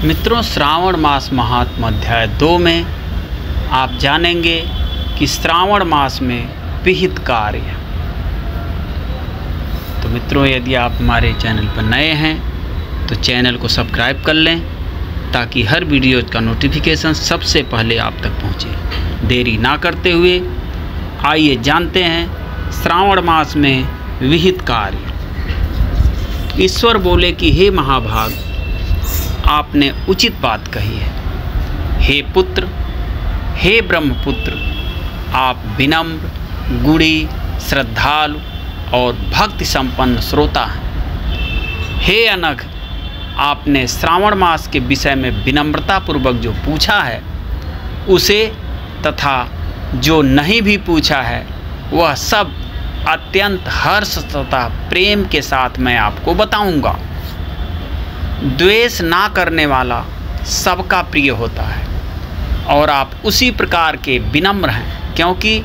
मित्रों, श्रावण मास महात्म्य अध्याय 2 में आप जानेंगे कि श्रावण मास में विहित कार्य। तो मित्रों, यदि आप हमारे चैनल पर नए हैं तो चैनल को सब्सक्राइब कर लें ताकि हर वीडियो का नोटिफिकेशन सबसे पहले आप तक पहुंचे। देरी ना करते हुए आइए जानते हैं श्रावण मास में विहित कार्य। ईश्वर बोले कि हे महाभाग, आपने उचित बात कही है। हे पुत्र, हे ब्रह्मपुत्र, आप विनम्र, गुणी, श्रद्धालु और भक्ति संपन्न श्रोता हैं। हे अनघ, आपने श्रावण मास के विषय में विनम्रता पूर्वक जो पूछा है उसे तथा जो नहीं भी पूछा है वह सब अत्यंत हर्ष तथा प्रेम के साथ मैं आपको बताऊंगा। द्वेष ना करने वाला सबका प्रिय होता है और आप उसी प्रकार के विनम्र हैं, क्योंकि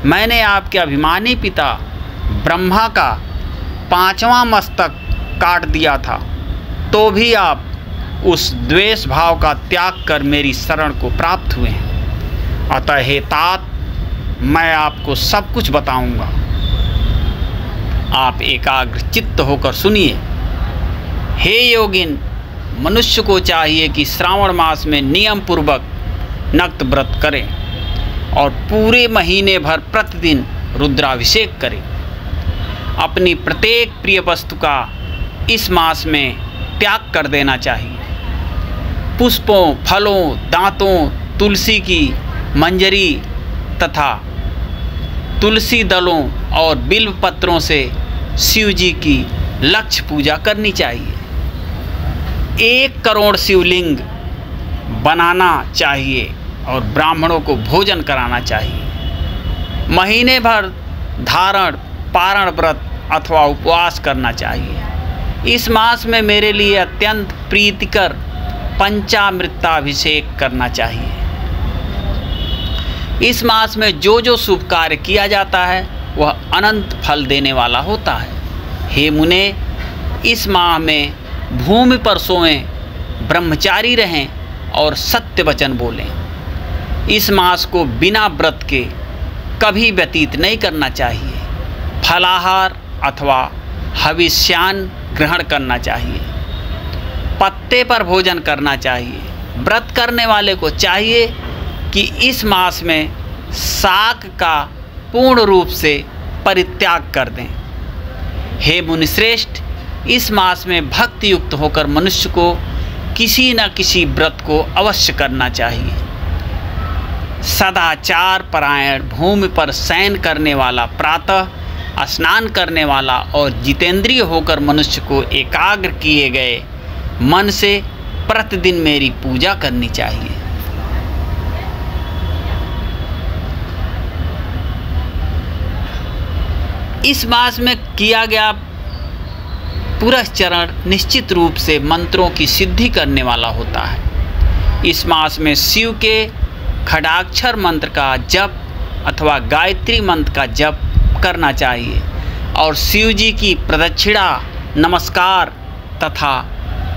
मैंने आपके अभिमानी पिता ब्रह्मा का 5वां मस्तक काट दिया था, तो भी आप उस द्वेष भाव का त्याग कर मेरी शरण को प्राप्त हुए हैं। अतः हे तात, मैं आपको सब कुछ बताऊंगा। आप एकाग्र चित्त होकर सुनिए। हे योगिन, मनुष्य को चाहिए कि श्रावण मास में नियम पूर्वक नक्त व्रत करें और पूरे महीने भर प्रतिदिन रुद्राभिषेक करें। अपनी प्रत्येक प्रिय वस्तु का इस मास में त्याग कर देना चाहिए। पुष्पों, फलों, दांतों, तुलसी की मंजरी तथा तुलसी दलों और बिल्व पत्रों से शिव जी की लक्ष्य पूजा करनी चाहिए। 1 करोड़ शिवलिंग बनाना चाहिए और ब्राह्मणों को भोजन कराना चाहिए। महीने भर धारण, पारण व्रत अथवा उपवास करना चाहिए। इस मास में मेरे लिए अत्यंत प्रीतिकर पंचामृताभिषेक करना चाहिए। इस मास में जो जो शुभ कार्य किया जाता है वह अनंत फल देने वाला होता है। हे मुने, इस माह में भूमि पर सोएं, ब्रह्मचारी रहें और सत्य वचन बोलें। इस मास को बिना व्रत के कभी व्यतीत नहीं करना चाहिए। फलाहार अथवा हविष्यान्न ग्रहण करना चाहिए। पत्ते पर भोजन करना चाहिए। व्रत करने वाले को चाहिए कि इस मास में शाक का पूर्ण रूप से परित्याग कर दें। हे मुनिश्रेष्ठ, इस मास में भक्ति युक्त होकर मनुष्य को किसी न किसी व्रत को अवश्य करना चाहिए। सदाचार परायण, भूमि पर शयन करने वाला, प्रातः स्नान करने वाला और जितेंद्रिय होकर मनुष्य को एकाग्र किए गए मन से प्रतिदिन मेरी पूजा करनी चाहिए। इस मास में किया गया पुरस्चरण निश्चित रूप से मंत्रों की सिद्धि करने वाला होता है। इस मास में शिव के खडाक्षर मंत्र का जप अथवा गायत्री मंत्र का जप करना चाहिए और शिव जी की प्रदक्षिणा, नमस्कार तथा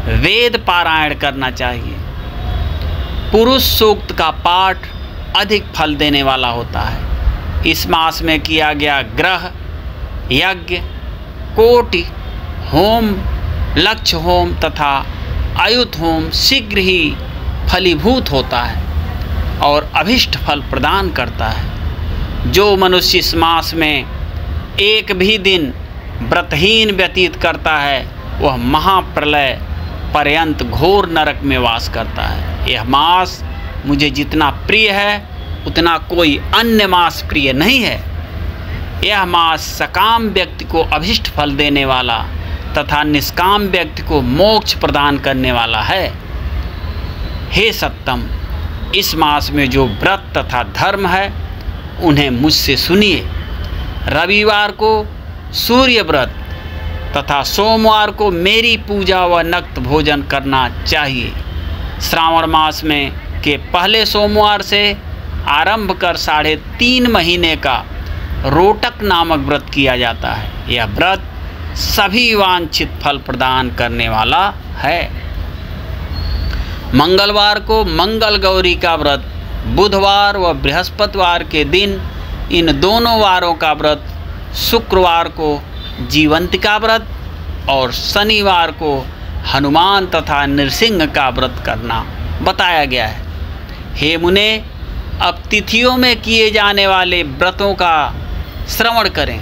वेद पारायण करना चाहिए। पुरुष सूक्त का पाठ अधिक फल देने वाला होता है। इस मास में किया गया ग्रह यज्ञ, कोटि होम, लक्ष्य होम तथा आयुत होम शीघ्र ही फलीभूत होता है और अभिष्ट फल प्रदान करता है। जो मनुष्य इस मास में एक भी दिन व्रतहीन व्यतीत करता है वह महाप्रलय पर्यंत घोर नरक में वास करता है। यह मास मुझे जितना प्रिय है उतना कोई अन्य मास प्रिय नहीं है। यह मास सकाम व्यक्ति को अभिष्ट फल देने वाला तथा निष्काम व्यक्ति को मोक्ष प्रदान करने वाला है। हे सत्तम, इस मास में जो व्रत तथा धर्म है उन्हें मुझसे सुनिए। रविवार को सूर्य व्रत तथा सोमवार को मेरी पूजा व नक्त भोजन करना चाहिए। श्रावण मास में के पहले सोमवार से आरंभ कर 3.5 महीने का रोटक नामक व्रत किया जाता है। यह व्रत सभी वांछित फल प्रदान करने वाला है। मंगलवार को मंगल गौरी का व्रत, बुधवार व बृहस्पतिवार के दिन इन दोनों वारों का व्रत, शुक्रवार को जीवंतिका व्रत और शनिवार को हनुमान तथा नृसिंह का व्रत करना बताया गया है। हे मुने, अब तिथियों में किए जाने वाले व्रतों का श्रवण करें।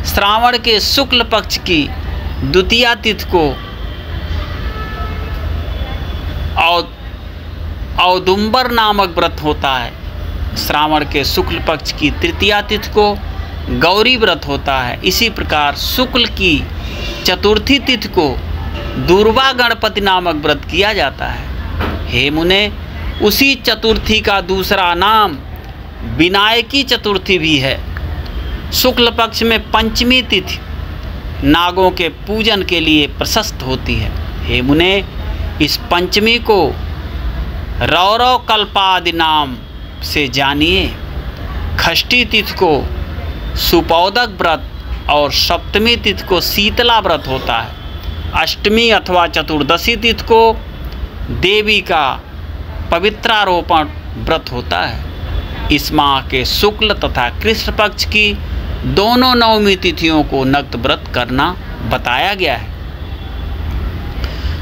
श्रावण के शुक्ल पक्ष की द्वितीया तिथि को औदुंबर नामक व्रत होता है। श्रावण के शुक्ल पक्ष की तृतीया तिथि को गौरी व्रत होता है। इसी प्रकार शुक्ल की चतुर्थी तिथि को दुर्वा गणपति नामक व्रत किया जाता है। हे मुने, उसी चतुर्थी का दूसरा नाम विनायकी चतुर्थी भी है। शुक्ल पक्ष में पंचमी तिथि नागों के पूजन के लिए प्रशस्त होती है। हे मुने, इस पंचमी को रौरव कल्पादि नाम से जानिए। षष्ठी तिथि को सुपौदक व्रत और सप्तमी तिथि को शीतला व्रत होता है। अष्टमी अथवा चतुर्दशी तिथि को देवी का पवित्रारोपण व्रत होता है। इस माह के शुक्ल तथा कृष्ण पक्ष की दोनों नवमी तिथियों को नक्त व्रत करना बताया गया है।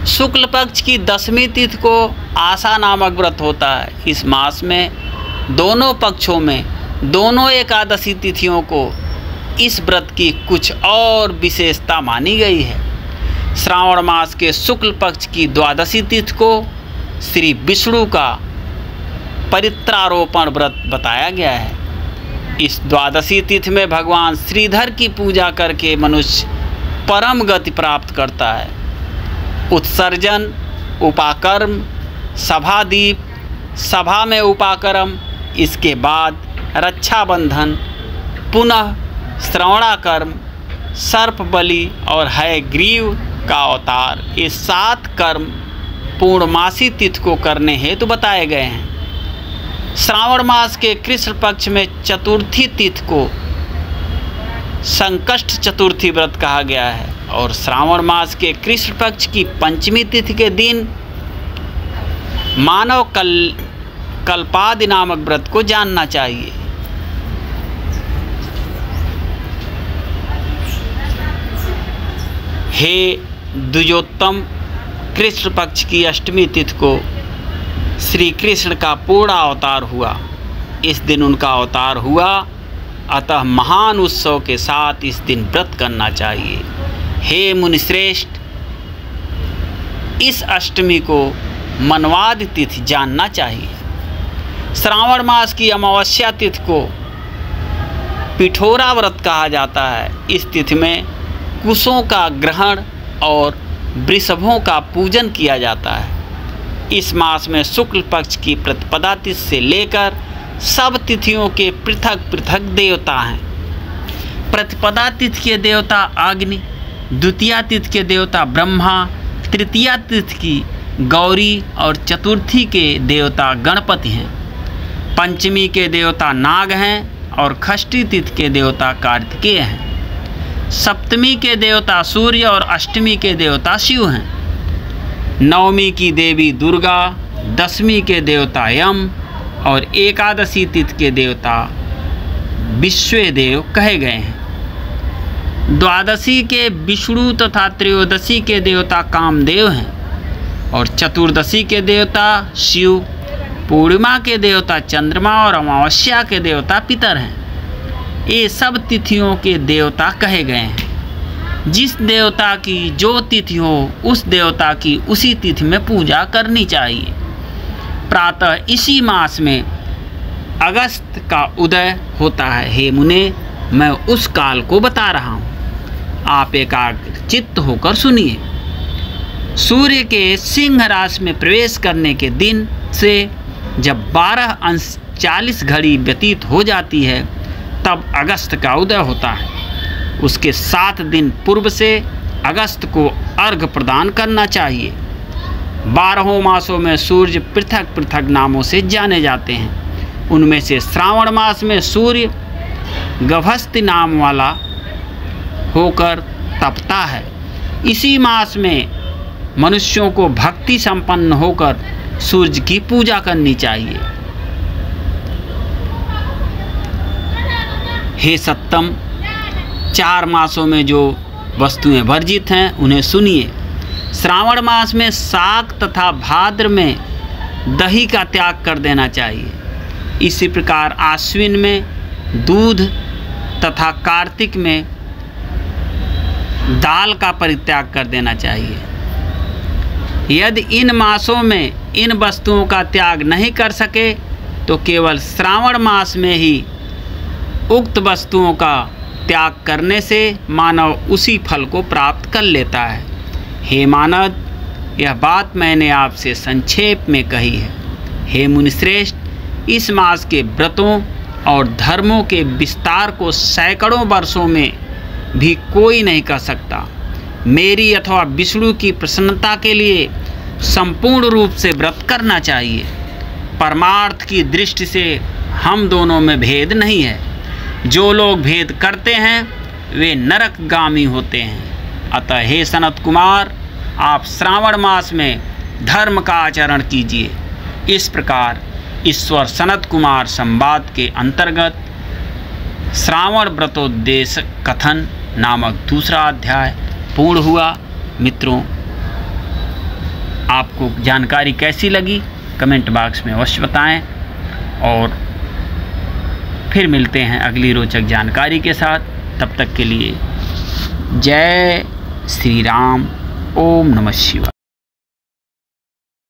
शुक्ल पक्ष की दसवीं तिथि को आशा नामक व्रत होता है। इस मास में दोनों पक्षों में दोनों एकादशी तिथियों को इस व्रत की कुछ और विशेषता मानी गई है। श्रावण मास के शुक्ल पक्ष की द्वादशी तिथि को श्री विष्णु का परित्रारोपण व्रत बताया गया है। इस द्वादशी तिथि में भगवान श्रीधर की पूजा करके मनुष्य परम गति प्राप्त करता है। उत्सर्जन, उपाकर्म, सभादीप, सभा में उपाकर्म, इसके बाद रक्षाबंधन, पुनः श्रवणाकर्म, सर्प बलि और हयग्रीव का अवतार, ये 7 कर्म पूर्णमासी तिथि को करने हेतु बताए गए हैं। श्रावण मास के कृष्ण पक्ष में चतुर्थी तिथि को संकष्ट चतुर्थी व्रत कहा गया है और श्रावण मास के कृष्ण पक्ष की पंचमी तिथि के दिन मानव कल्पादि नामक व्रत को जानना चाहिए। हे द्विजोत्तम, कृष्ण पक्ष की अष्टमी तिथि को श्री कृष्ण का पूर्ण अवतार हुआ। इस दिन उनका अवतार हुआ, अतः महान उत्सव के साथ इस दिन व्रत करना चाहिए। हे मुनिश्रेष्ठ, इस अष्टमी को मनवादि तिथि जानना चाहिए। श्रावण मास की अमावस्या तिथि को पिठोरा व्रत कहा जाता है। इस तिथि में कुशों का ग्रहण और वृषभों का पूजन किया जाता है। इस मास में शुक्ल पक्ष की प्रतिपदा तिथि से लेकर सब तिथियों के पृथक पृथक देवता हैं। प्रतिपदा तिथि के देवता अग्नि, द्वितीया तिथि के देवता ब्रह्मा, तृतीया तिथि की गौरी और चतुर्थी के देवता गणपति हैं। पंचमी के देवता नाग हैं और षष्ठी तिथि के देवता कार्तिकेय हैं। सप्तमी के देवता सूर्य और अष्टमी के देवता शिव हैं। नवमी की देवी दुर्गा, दसवीं के देवता यम और एकादशी तिथि के देवता विश्वदेव कहे गए हैं। द्वादशी के विष्णु तथा त्रयोदशी के देवता कामदेव हैं और चतुर्दशी के देवता शिव, पूर्णिमा के देवता चंद्रमा और अमावस्या के देवता पितर हैं। ये सब तिथियों के देवता कहे गए हैं। जिस देवता की जो तिथि हो उस देवता की उसी तिथि में पूजा करनी चाहिए। प्रातः इसी मास में अगस्त का उदय होता है। हे मुने, मैं उस काल को बता रहा हूँ, आप एकाग्र चित्त होकर सुनिए। सूर्य के सिंह राशि में प्रवेश करने के दिन से जब 12:40 घड़ी व्यतीत हो जाती है तब अगस्त का उदय होता है। उसके 7 दिन पूर्व से अगस्त को अर्घ्य प्रदान करना चाहिए। 12 मासों में सूर्य पृथक पृथक नामों से जाने जाते हैं। उनमें से श्रावण मास में सूर्य गभस्ति नाम वाला होकर तपता है। इसी मास में मनुष्यों को भक्ति संपन्न होकर सूर्य की पूजा करनी चाहिए। हे सत्तम, 4 मासों में जो वस्तुएं वर्जित हैं उन्हें सुनिए। श्रावण मास में शाक तथा भाद्र में दही का त्याग कर देना चाहिए। इसी प्रकार आश्विन में दूध तथा कार्तिक में दाल का परित्याग कर देना चाहिए। यदि इन मासों में इन वस्तुओं का त्याग नहीं कर सके तो केवल श्रावण मास में ही उक्त वस्तुओं का त्याग करने से मानव उसी फल को प्राप्त कर लेता है। हे मानव, यह बात मैंने आपसे संक्षेप में कही है। हे मुनिश्रेष्ठ, इस मास के व्रतों और धर्मों के विस्तार को सैकड़ों वर्षों में भी कोई नहीं कर सकता। मेरी अथवा विष्णु की प्रसन्नता के लिए संपूर्ण रूप से व्रत करना चाहिए। परमार्थ की दृष्टि से हम दोनों में भेद नहीं है। जो लोग भेद करते हैं वे नरकगामी होते हैं। अतः हे सनत कुमार, आप श्रावण मास में धर्म का आचरण कीजिए। इस प्रकार ईश्वर सनत कुमार संवाद के अंतर्गत श्रावण व्रतोद्देश्य कथन नामक दूसरा अध्याय पूर्ण हुआ। मित्रों, आपको जानकारी कैसी लगी कमेंट बॉक्स में अवश्य बताएं और फिर मिलते हैं अगली रोचक जानकारी के साथ। तब तक के लिए जय श्री राम। ओम नमः शिवाय।